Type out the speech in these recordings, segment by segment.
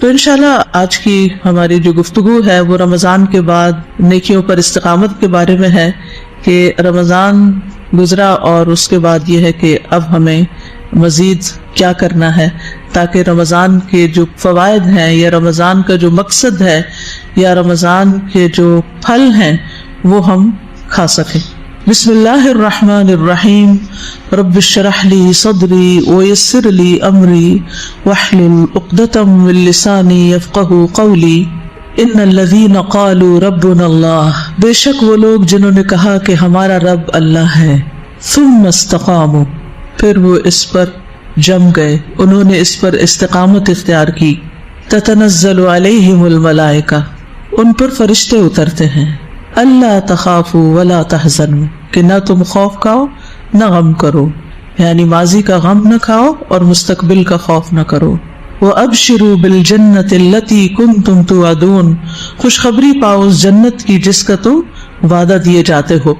تو انشاءاللہ آج کی ہماری جو گفتگو ہے وہ رمضان کے بعد نیکیوں پر استقامت کے بارے میں ہے کہ رمضان گزرا اور اس کے بعد یہ ہے کہ اب ہمیں مزید کیا کرنا ہے تاکہ رمضان کے جو فوائد ہیں یا رمضان کا جو مقصد ہے یا رمضان کے جو پھل ہیں وہ ہم کھا سکیں۔ بسم اللہ الرحمن الرحیم رب اشرح لی صدری ویسر لی امری واحلل عقدۃ من لسانی یفقہوا قولی ان الذین قالوا ربنا اللہ، بے شک وہ لوگ جنہوں نے کہا کہ ہمارا رب اللہ ہے، ثم استقاموا، پھر وہ اس پر جم گئے، انہوں نے اس پر استقامت اختیار کی، تتنزل علیہم الملائکہ، ان پر فرشتے اترتے ہیں، اللہ تخافوا ولا تحزنوا، کہ نہ تم خوف کھاؤ نہ غم کرو، یعنی ماضی کا غم نہ کھاؤ اور مستقبل کا خوف نہ کرو۔ وَأَبْشِرُوا بِالْجَنَّةِ الَّتِي كُنْتُمْ تُوعَدُونَ، خوشخبری پاؤ اس جنت کی جس کا تم وعدہ دیے جاتے ہو۔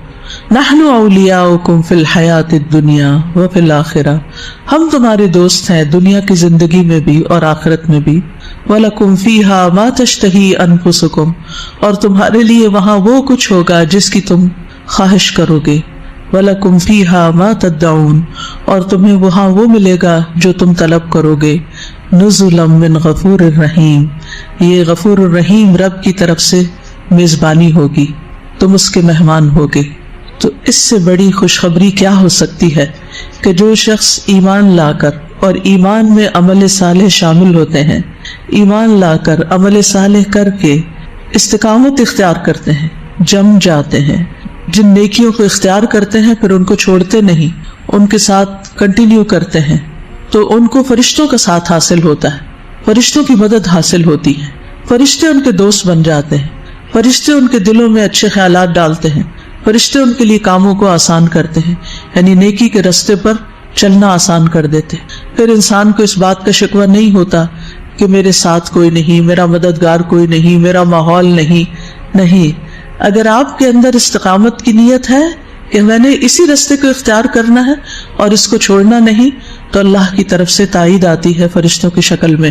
نحن اولیاؤکم فی الحیات الدنیا وفی الآخرہ، ہم تمہارے دوست ہیں دنیا کی زندگی میں بھی اور آخرت میں بھی۔ وَلَكُمْ فِيهَا مَا تَشْتَهِي أَنفُسُكُمْ، اور تمہارے لیے وہاں وہ کچھ ہوگا جس کی تم خواہش کرو گے۔ وَلَكُمْ فِيهَا مَا تَدَّعُونَ، اور تمہیں وہاں وہ ملے گا جو تم طلب کرو گے۔ نُزُلًا مِّن غَفُورٍ رَحِيمٍ، یہ غفور الرحیم رب کی طرف سے میزبانی ہوگی، تم اس کے مہمان ہوگے۔ تو اس سے بڑی خوشخبری کیا ہو سکتی ہے کہ جو شخص ایمان لا کر اور ایمان میں عمل صالح شامل ہوتے ہیں، ایمان لا کر عمل صالح کر کے استقامت اختیار کرتے ہیں، جم جاتے ہیں، جن نیکیوں کو اختیار کرتے ہیں پھر ان کو چھوڑتے نہیں، ان کے ساتھ کنٹینیو کرتے ہیں، تو ان کو فرشتوں کا ساتھ حاصل ہوتا ہے، فرشتوں کی مدد حاصل ہوتی ہے، فرشتے ان کے دوست بن جاتے ہیں، فرشتے ان کے دلوں میں اچھے خیالات ڈالتے ہیں، فرشتے ان کے لیے کاموں کو آسان کرتے ہیں، یعنی نیکی کے رستے پر چلنا آسان کر دیتے ہیں۔ پھر انسان کو اس بات کا شکوہ نہیں ہوتا کہ میرے ساتھ کوئی نہیں، میرا مددگار کوئی نہیں، میرا ماحول نہیں۔ اگر آپ کے اندر استقامت کی نیت ہے کہ میں نے اسی رستے کو اختیار کرنا ہے اور اس کو چھوڑنا نہیں، تو اللہ کی طرف سے تائید آتی ہے فرشتوں کی شکل میں،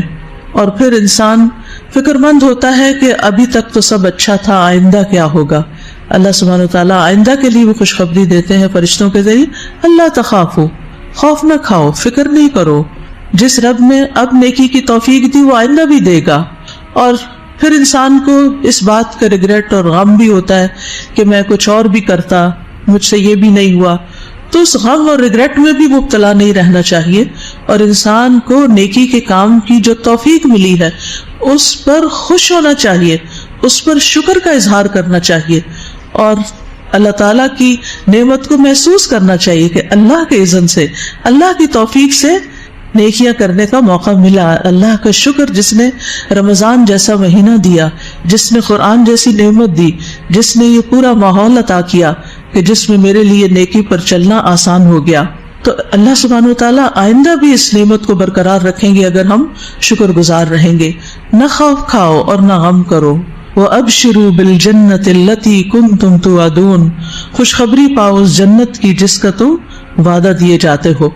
اور پھر انسان فکر مند ہوتا ہے کہ ابھی تک تو سب اچھا تھا، آئندہ کیا ہوگا۔ اللہ سبحانہ وتعالیٰ آئندہ کے لیے وہ خوشخبری دیتے ہیں فرشتوں کے ذریعے، اللہ تخافو، خوف نہ کھاؤ، فکر نہیں کرو، جس رب نے اب نیکی کی توفیق دی وہ آئندہ بھی دے گا۔ اور پھر انسان کو اس بات کا ریگریٹ اور غم بھی ہوتا ہے کہ میں کچھ اور بھی کرتا، مجھ سے یہ بھی نہیں ہوا، تو اس غم اور ریگریٹ میں بھی مبتلا نہیں رہنا چاہیے، اور انسان کو نیکی کے کام کی جو توفیق ملی ہے اس پر خوش ہونا چاہیے، اس پر شکر کا اظہار کرنا چاہیے، اور اللہ تعالیٰ کی نعمت کو محسوس کرنا چاہیے کہ اللہ کے اذن سے، اللہ کی توفیق سے نیکیاں کرنے کا موقع ملا۔ اللہ کا شکر جس نے رمضان جیسا مہینہ دیا، جس نے قرآن جیسی نعمت دی، جس نے یہ پورا ماحول عطا کیا کہ جس میں میرے لیے نیکی پر چلنا آسان ہو گیا۔ تو اللہ سبحانہ وتعالیٰ آئندہ بھی اس نعمت کو برقرار رکھیں گے اگر ہم شکر گزار رہیں گے۔ نہ خوف کھاؤ اور نہ غم کرو۔ وَأَبْشِرُوا بِالْجَنَّةِ الَّتِي كُنْتُمْ تُوعَدُونَ، خوشخبری پاؤ اس جنت کی جس کا تم وعدہ دیے جاتے ہو،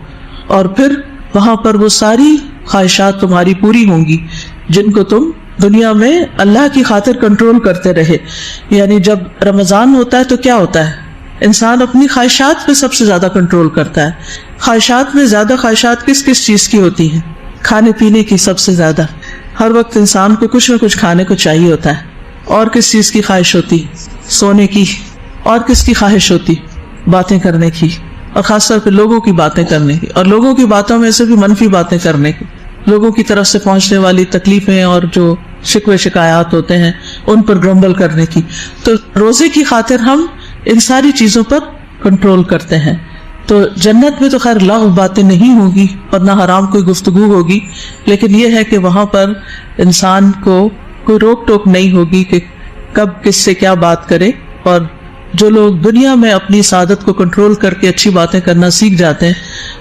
اور پھر وہاں پر وہ ساری خواہشات تمہاری پوری ہوں گی جن کو تم دنیا میں اللہ کی خاطر کنٹرول کرتے رہے۔ یعنی جب رمضان ہوتا ہے تو کیا ہوتا ہے، انسان اپنی خواہشات پہ سب سے زیادہ کنٹرول کرتا ہے۔ خواہشات میں زیادہ خواہشات کس کس چیز کی ہوتی ہیں؟ کھانے پینے کی سب سے زیادہ، ہر وقت انسان کو کچھ نہ کچھ کھانے کو چاہیے ہوتا ہے۔ اور کس چیز کی خواہش ہوتی؟ سونے کی۔ اور کس کی خواہش ہوتی؟ باتیں کرنے کی، اور خاص طور پہ لوگوں کی باتیں کرنے کی، اور لوگوں کی باتوں میں سے بھی منفی باتیں کرنے کی، لوگوں کی طرف سے پہنچنے والی تکلیفیں اور جو شکوے شکایات ہوتے ہیں ان پر گرمبل کرنے کی۔ تو روزے کی خاطر ہم ان ساری چیزوں پر کنٹرول کرتے ہیں۔ تو جنت میں تو خیر لغو باتیں نہیں ہوگی اور نہ حرام کوئی گفتگو ہوگی، لیکن یہ ہے کہ وہاں پر انسان کو کوئی روک ٹوک نہیں ہوگی کہ کب کس سے کیا بات کرے۔ اور جو لوگ دنیا میں اپنی سعادت کو کنٹرول کر کے اچھی باتیں کرنا سیکھ جاتے ہیں،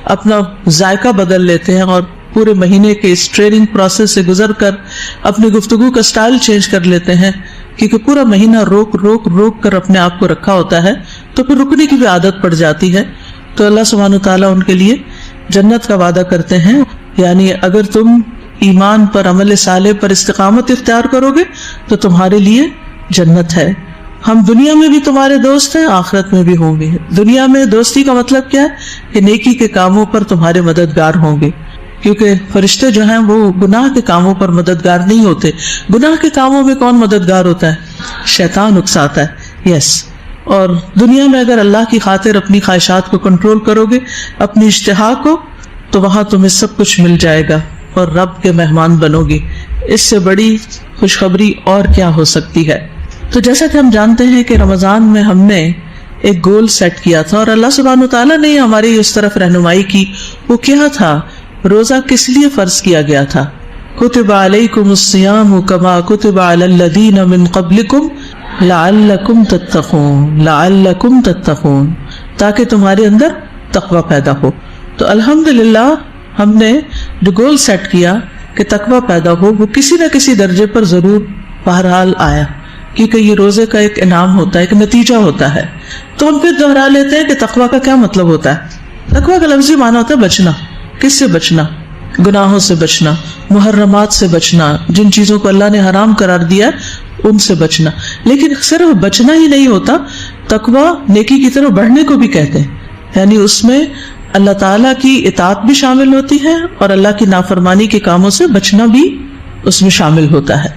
اپنا ذائقہ بدل لیتے ہیں اور پورے مہینے کے اس ٹریننگ پروسیس سے گزر کر اپنی گفتگو کا سٹائل چینج کر لیتے ہیں، کیونکہ پورا مہینہ روک کر اپنے آپ کو رکھا ہوتا ہے، تو پھر رکنے کی بھی عادت پڑ جاتی ہے۔ تو اللہ سبحانہ تعالیٰ ان کے لیے جنت کا وعدہ کرتے ہیں، یعنی اگر تم ایمان پر عمل صالح پر استقامت اختیار کرو گے تو تمہارے لیے جنت ہے. ہم دنیا میں بھی تمہارے دوست ہیں، آخرت میں بھی ہوں گے. دنیا میں دوستی کا مطلب کیا ہے کہ نیکی کے کاموں پر تمہارے مددگار ہوں گے، کیونکہ فرشتے جو ہیں وہ گناہ کے کاموں پر مددگار نہیں ہوتے. گناہ کے کاموں میں کون مددگار ہوتا ہے؟ شیطان اکساتا ہے. یس. اور دنیا میں اگر اللہ کی خاطر اپنی خواہشات کو کنٹرول کرو گے، اپنی اشتہا کو، تو وہاں تمہیں سب کچھ مل جائے گا اور رب کے مہمان بنو گے. اس سے بڑی خوشخبری اور کیا ہو سکتی ہے؟ تو جیسا کہ ہم جانتے ہیں کہ رمضان میں ہم نے ایک گول سیٹ کیا تھا اور اللہ سبحانہ وتعالیٰ نے ہماری اس طرف رہنمائی کی. وہ کیا تھا؟ روزہ کس لیے فرض کیا گیا تھا؟ کتب علیکم الصیام کما کتب علی الذین من قبلکم لعلکم تتقون، تاکہ تمہارے اندر تقوی پیدا ہو. تو الحمدللہ ہم نے جو گول سیٹ کیا کہ تقوی پیدا ہو، وہ کسی نہ کسی درجے پر ضرور بہرحال آیا، کیونکہ یہ روزے کا ایک انعام ہوتا ہے، ایک نتیجہ ہوتا ہے. تو ہم پھر دوہرا لیتے ہیں کہ تقوی کا کیا مطلب ہوتا ہے. تقوی کا لفظی معنی ہوتا ہے بچنا. کس سے بچنا؟ گناہوں سے بچنا، محرمات سے بچنا، جن چیزوں کو اللہ نے حرام قرار دیا ان سے بچنا. لیکن صرف بچنا ہی نہیں ہوتا، تقوی نیکی کی طرف بڑھنے کو بھی کہتے ہیں. یعنی اس میں اللہ تعالیٰ کی اطاعت بھی شامل ہوتی ہے اور اللہ کی نافرمانی کے کاموں سے بچنا بھی اس میں شامل ہوتا ہے.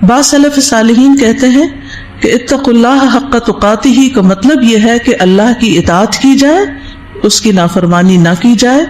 بعض سلف صالحین کہتے ہیں کہ اتقوا اللہ حق تقاتہ کا مطلب یہ ہے کہ اللہ کی اطاعت کی جائے، اس کی نافرمانی نہ کی جائے.